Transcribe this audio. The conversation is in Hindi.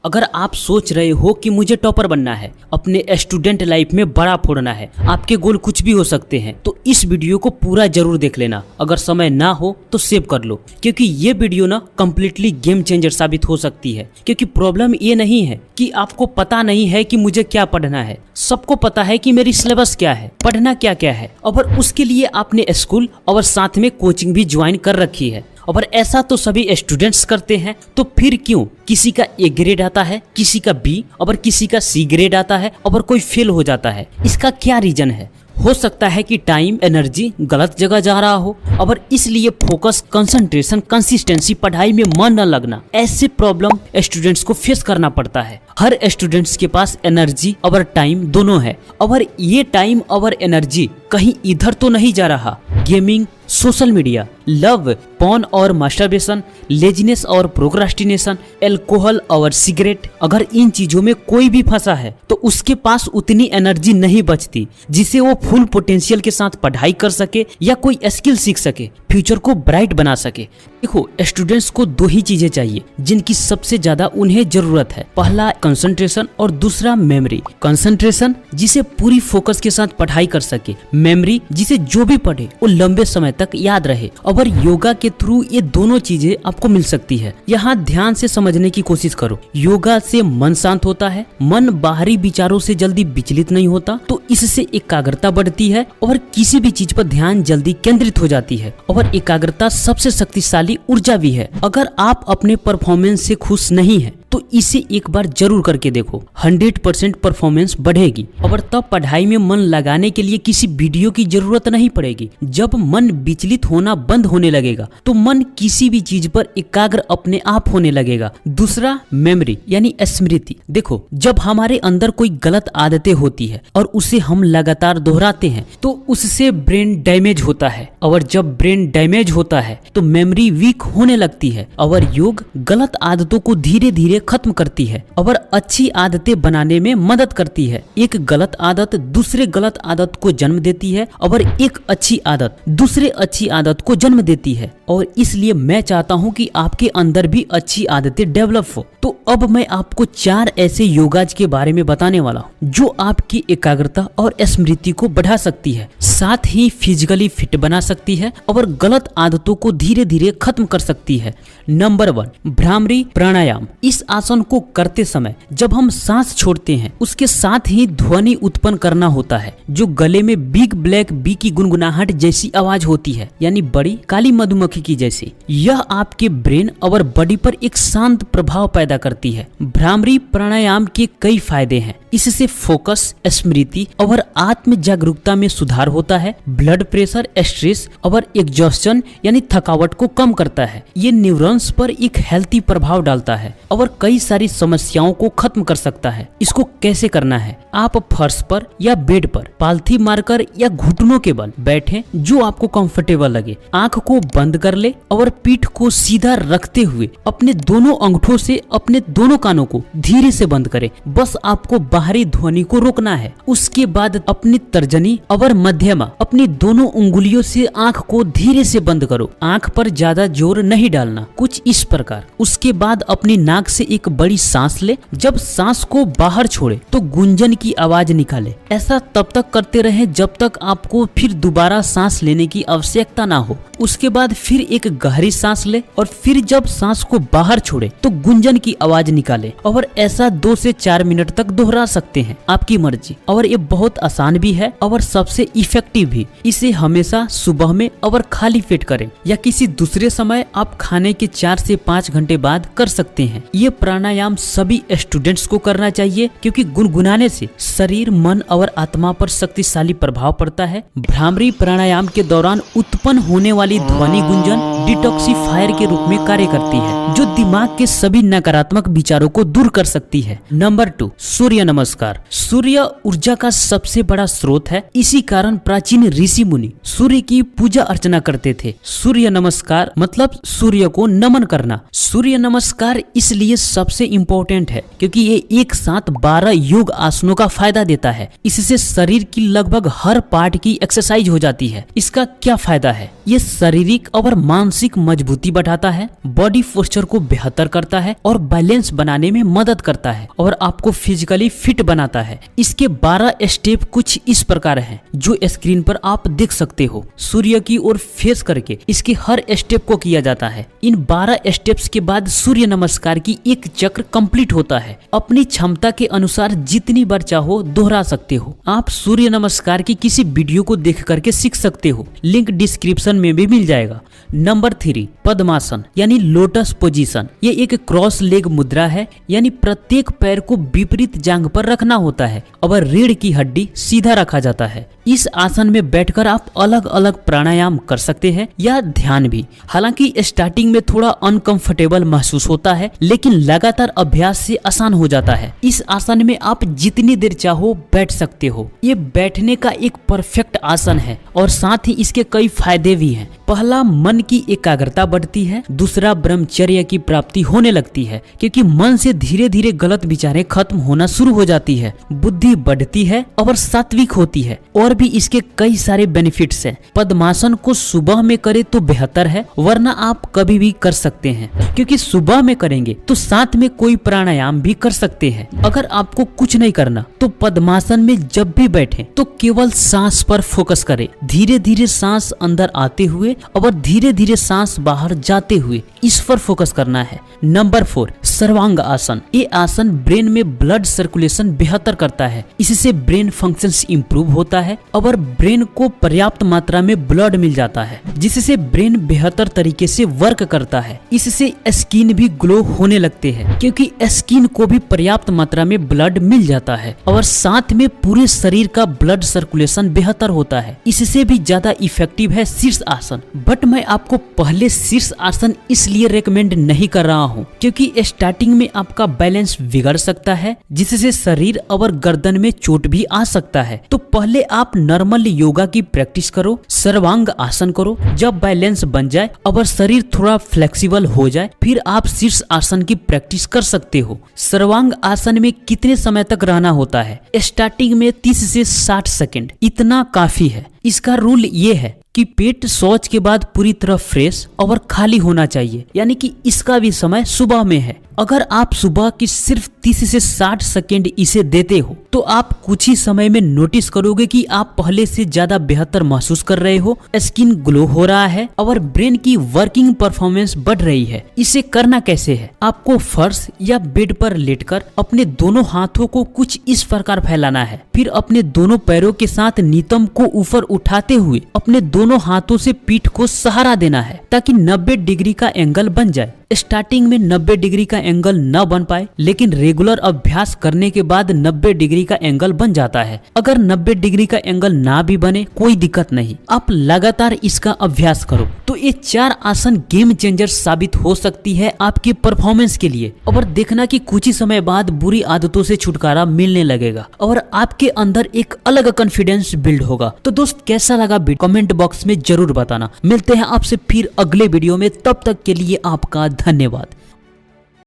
अगर आप सोच रहे हो कि मुझे टॉपर बनना है, अपने स्टूडेंट लाइफ में बड़ा फोड़ना है, आपके गोल कुछ भी हो सकते हैं, तो इस वीडियो को पूरा जरूर देख लेना। अगर समय ना हो तो सेव कर लो, क्योंकि ये वीडियो ना कम्प्लीटली गेम चेंजर साबित हो सकती है। क्योंकि प्रॉब्लम ये नहीं है कि आपको पता नहीं है कि मुझे क्या पढ़ना है, सबको पता है कि मेरी सिलेबस क्या है, पढ़ना क्या क्या है, और उसके लिए आपने स्कूल और साथ में कोचिंग भी ज्वाइन कर रखी है। और ऐसा तो सभी स्टूडेंट्स करते हैं, तो फिर क्यों किसी का ए ग्रेड आता है, किसी का बी और किसी का सी ग्रेड आता है और कोई फेल हो जाता है? इसका क्या रीजन है? हो सकता है कि टाइम एनर्जी गलत जगह जा रहा हो, और इसलिए फोकस, कंसंट्रेशन, कंसिस्टेंसी, पढ़ाई में मन न लगना, ऐसे प्रॉब्लम स्टूडेंट्स को फेस करना पड़ता है। हर स्टूडेंट्स के पास एनर्जी और टाइम दोनों है, और ये टाइम और एनर्जी कहीं इधर तो नहीं जा रहा। Gaming, social media, love, porn और मास्टरबेशन, लेजीनेस और प्रोक्रास्टिनेशन, अल्कोहल और सिगरेट, अगर इन चीजों में कोई भी फंसा है तो उसके पास उतनी एनर्जी नहीं बचती जिसे वो फुल पोटेंशियल के साथ पढ़ाई कर सके या कोई स्किल सीख सके, फ्यूचर को ब्राइट बना सके। देखो, स्टूडेंट्स को दो ही चीजें चाहिए जिनकी सबसे ज्यादा उन्हें जरूरत है। पहला कंसंट्रेशन और दूसरा मेमोरी। कंसंट्रेशन जिसे पूरी फोकस के साथ पढ़ाई कर सके, मेमोरी जिसे जो भी पढ़े वो लंबे समय तक याद रहे। और योगा के थ्रू ये दोनों चीजें आपको मिल सकती है। यहाँ ध्यान से समझने की कोशिश करो। योगा से मन शांत होता है, मन बाहरी विचारों से जल्दी विचलित नहीं होता, तो इससे एकाग्रता बढ़ती है और किसी भी चीज पर ध्यान जल्दी केंद्रित हो जाती है। और एकाग्रता सबसे शक्तिशाली ऊर्जा भी है। अगर आप अपने परफॉर्मेंस से खुश नहीं है तो इसे एक बार जरूर करके देखो, 100% परफॉर्मेंस बढ़ेगी, और तब पढ़ाई में मन लगाने के लिए किसी वीडियो की जरूरत नहीं पड़ेगी। जब मन विचलित होना बंद होने लगेगा तो मन किसी भी चीज पर एकाग्र अपने आप होने लगेगा। दूसरा, मेमोरी यानी स्मृति। देखो, जब हमारे अंदर कोई गलत आदतें होती है और उसे हम लगातार दोहराते हैं तो उससे ब्रेन डैमेज होता है, और जब ब्रेन डैमेज होता है तो मेमोरी वीक होने लगती है। और योग गलत आदतों को धीरे धीरे खत्म करती है और अच्छी आदतें बनाने में मदद करती है। एक गलत आदत दूसरे गलत आदत को जन्म देती है, और एक अच्छी आदत दूसरे अच्छी आदत को जन्म देती है। और इसलिए मैं चाहता हूं कि आपके अंदर भी अच्छी आदतें डेवलप हो। तो अब मैं आपको 4 ऐसे योगाज के बारे में बताने वाला हूं जो आपकी एकाग्रता और स्मृति को बढ़ा सकती है, साथ ही फिजिकली फिट बना सकती है और गलत आदतों को धीरे धीरे खत्म कर सकती है। नंबर 1, भ्रामरी प्राणायाम। इस आसन को करते समय जब हम सांस छोड़ते हैं उसके साथ ही ध्वनि उत्पन्न करना होता है, जो गले में बिग ब्लैक बी की गुनगुनाहट जैसी आवाज होती है, यानी बड़ी काली मधुमक्खी की जैसी। यह आपके ब्रेन और बॉडी पर एक शांत प्रभाव पैदा करती है। भ्रामरी प्राणायाम के कई फायदे हैं। इससे फोकस, स्मृति और आत्म जागरूकता में सुधार होता है। ब्लड प्रेशर, स्ट्रेस और एग्जॉस्शन यानी थकावट को कम करता है। ये न्यूरॉन्स पर एक हेल्थी प्रभाव डालता है और कई सारी समस्याओं को खत्म कर सकता है। इसको कैसे करना है? आप फर्श पर या बेड पर पालथी मारकर या घुटनों के बल बैठें, जो आपको कंफर्टेबल लगे। आंख को बंद कर ले और पीठ को सीधा रखते हुए अपने दोनों अंगूठों से अपने दोनों कानों को धीरे से बंद करें। बस आपको बाहरी ध्वनि को रोकना है। उसके बाद अपनी तर्जनी और मध्यमा अपनी दोनों उंगलियों से आंख को धीरे से बंद करो। आंख पर ज्यादा जोर नहीं डालना, कुछ इस प्रकार। उसके बाद अपनी नाक से एक बड़ी सांस ले। जब सांस को बाहर छोड़े तो गुंजन की आवाज निकाले। ऐसा तब तक करते रहे जब तक आपको फिर दोबारा सांस लेने की आवश्यकता ना हो। उसके बाद फिर एक गहरी सांस ले और फिर जब सांस को बाहर छोड़े तो गुंजन की आवाज निकाले। और ऐसा 2 से 4 मिनट तक दोहरा सकते हैं, आपकी मर्जी। और ये बहुत आसान भी है और सबसे इफेक्टिव भी। इसे हमेशा सुबह में और खाली पेट करें या किसी दूसरे समय आप खाने के 4 से 5 घंटे बाद कर सकते हैं। ये प्राणायाम सभी स्टूडेंट्स को करना चाहिए, क्योंकि गुनगुनाने से शरीर, मन और आत्मा पर शक्तिशाली प्रभाव पड़ता है। भ्रामरी प्राणायाम के दौरान उत्पन्न होने वाली ध्वनि गुंजन डिटॉक्सिफायर के रूप में कार्य करती है, जो दिमाग के सभी नकारात्मक विचारों को दूर कर सकती है। नंबर 2, सूर्य नमस्कार। सूर्य ऊर्जा का सबसे बड़ा स्रोत है। इसी कारण प्राचीन ऋषि मुनि सूर्य की पूजा अर्चना करते थे। सूर्य नमस्कार मतलब सूर्य को नमन करना। सूर्य नमस्कार इसलिए सबसे इम्पोर्टेंट है क्योंकि ये एक साथ 12 योग आसनों का फायदा देता है। इससे शरीर की लगभग हर पार्ट की एक्सरसाइज हो जाती है। इसका क्या फायदा है? ये शारीरिक और मानसिक मानसिक मजबूती बढ़ाता है, बॉडी पोस्चर को बेहतर करता है और बैलेंस बनाने में मदद करता है और आपको फिजिकली फिट बनाता है। इसके 12 स्टेप कुछ इस प्रकार हैं जो स्क्रीन पर आप देख सकते हो। सूर्य की ओर फेस करके इसके हर स्टेप को किया जाता है। इन 12 स्टेप्स के बाद सूर्य नमस्कार की एक चक्र कंप्लीट होता है। अपनी क्षमता के अनुसार जितनी बार चाहो दोहरा सकते हो। आप सूर्य नमस्कार की किसी वीडियो को देख करके सीख सकते हो, लिंक डिस्क्रिप्शन में भी मिल जाएगा। नंबर 3, पद्मासन यानी लोटस पोजीशन। ये एक क्रॉस लेग मुद्रा है, यानी प्रत्येक पैर को विपरीत जांघ पर रखना होता है और रीढ़ की हड्डी सीधा रखा जाता है। इस आसन में बैठकर आप अलग अलग प्राणायाम कर सकते हैं या ध्यान भी। हालांकि स्टार्टिंग में थोड़ा अनकंफर्टेबल महसूस होता है, लेकिन लगातार अभ्यास से आसान हो जाता है। इस आसन में आप जितनी देर चाहो बैठ सकते हो। ये बैठने का एक परफेक्ट आसन है और साथ ही इसके कई फायदे भी हैं। पहला, मन की एकाग्रता बढ़ती है। दूसरा, ब्रह्मचर्य की प्राप्ति होने लगती है, क्योंकि मन से धीरे धीरे गलत विचारें खत्म होना शुरू हो जाती है। बुद्धि बढ़ती है और सात्विक होती है। और भी इसके कई सारे बेनिफिट्स हैं। पद्मासन को सुबह में करे तो बेहतर है, वरना आप कभी भी कर सकते हैं, क्योंकि सुबह में करेंगे तो साथ में कोई प्राणायाम भी कर सकते हैं। अगर आपको कुछ नहीं करना तो पद्मासन में जब भी बैठे तो केवल सांस पर फोकस करें। धीरे धीरे सांस अंदर आते हुए और धीरे धीरे सांस बाहर जाते हुए, इस पर फोकस करना है। नंबर 4, सर्वांग आसन। ये आसन ब्रेन में ब्लड सर्कुलेशन बेहतर करता है। इससे ब्रेन फंक्शंस इंप्रूव होता है और ब्रेन को पर्याप्त मात्रा में ब्लड मिल जाता है, जिससे ब्रेन बेहतर तरीके से वर्क करता है। इससे स्किन भी ग्लो होने लगते हैं, क्योंकि स्किन को भी पर्याप्त मात्रा में ब्लड मिल जाता है और साथ में पूरे शरीर का ब्लड सर्कुलेशन बेहतर होता है। इससे भी ज्यादा इफेक्टिव है शीर्ष आसन। बट मैं आपको पहले शीर्ष आसन इसलिए रेकमेंड नहीं कर रहा हूँ क्योंकि स्टार्टिंग में आपका बैलेंस बिगड़ सकता है, जिससे शरीर और गर्दन में चोट भी आ सकता है। तो पहले आप नॉर्मल योगा की प्रैक्टिस करो, सर्वांग आसन करो। जब बैलेंस बन जाए और शरीर थोड़ा फ्लेक्सिबल हो जाए, फिर आप शीर्ष आसन की प्रैक्टिस कर सकते हो। सर्वांग आसन में कितने समय तक रहना होता है? स्टार्टिंग में 30 से 60 सेकेंड, इतना काफी है। इसका रूल ये है कि पेट शौच के बाद पूरी तरह फ्रेश और खाली होना चाहिए, यानी कि इसका भी समय सुबह में है। अगर आप सुबह की सिर्फ 30 से 60 सेकेंड इसे देते हो तो आप कुछ ही समय में नोटिस करोगे कि आप पहले से ज्यादा बेहतर महसूस कर रहे हो, स्किन ग्लो हो रहा है और ब्रेन की वर्किंग परफॉर्मेंस बढ़ रही है। इसे करना कैसे है? आपको फर्श या बेड पर लेटकर अपने दोनों हाथों को कुछ इस प्रकार फैलाना है। फिर अपने दोनों पैरों के साथ नितंब को ऊपर उठाते हुए अपने दोनों हाथों से पीठ को सहारा देना है, ताकि 90 डिग्री का एंगल बन जाए। स्टार्टिंग में 90 डिग्री का एंगल न बन पाए, लेकिन रेगुलर अभ्यास करने के बाद 90 डिग्री का एंगल बन जाता है। अगर 90 डिग्री का एंगल ना भी बने कोई दिक्कत नहीं, आप लगातार इसका अभ्यास करो। तो ये 4 आसन गेम चेंजर साबित हो सकती है आपके परफॉर्मेंस के लिए। और देखना कि कुछ ही समय बाद बुरी आदतों से छुटकारा मिलने लगेगा और आपके अंदर एक अलग कॉन्फिडेंस बिल्ड होगा। तो दोस्त, कैसा लगा कमेंट बॉक्स में जरूर बताना। मिलते हैं आपसे फिर अगले वीडियो में, तब तक के लिए आपका धन्यवाद।